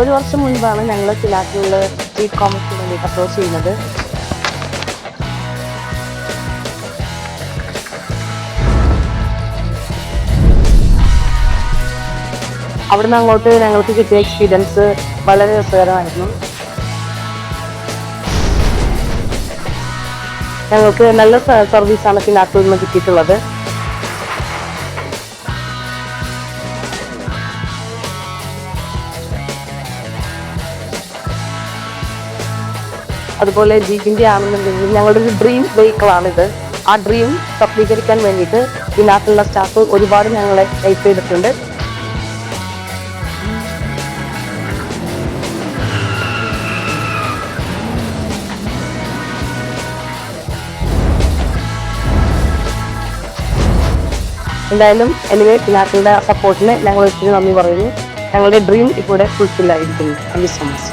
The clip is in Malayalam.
1 വർഷം മുൻപാണ് ഞങ്ങൾ പിലാറ്റിലുള്ള സ്ട്രീറ്റ് കോമേഴ്സിന് വേണ്ടി അപ്രോച്ച് ചെയ്യുന്നത്. അവിടുന്ന് അങ്ങോട്ട് ഞങ്ങൾക്ക് കിട്ടിയ എക്സ്പീരിയൻസ് വളരെ രസകരമായിരുന്നു. ഞങ്ങൾക്ക് നല്ല സർവീസാണ് പിലാറ്റിൽ നിന്ന് കിട്ടിയിട്ടുള്ളത്. അതുപോലെ ജീപ്പിൻ്റെ ആണെന്നുണ്ടെങ്കിൽ ഞങ്ങളുടെ ഒരു ഡ്രീം വെഹിക്കിളാണിത്. ആ ഡ്രീം സഫലീകരിക്കാൻ വേണ്ടിയിട്ട് പിലാറ്റിലുള്ള സ്റ്റാഫ് ഒരുപാട് ഞങ്ങളെ ഹെൽപ്പ് ചെയ്തിട്ടുണ്ട്. എന്തായാലും പിലാറ്റിൻ്റെ സപ്പോർട്ടിന് ഞങ്ങൾ ഒത്തിരി നന്ദി പറയുന്നു. ഞങ്ങളുടെ ഡ്രീം ഇവിടെ ഫുൾഫിൽ ആയിരിക്കുന്നു. Thank you so much.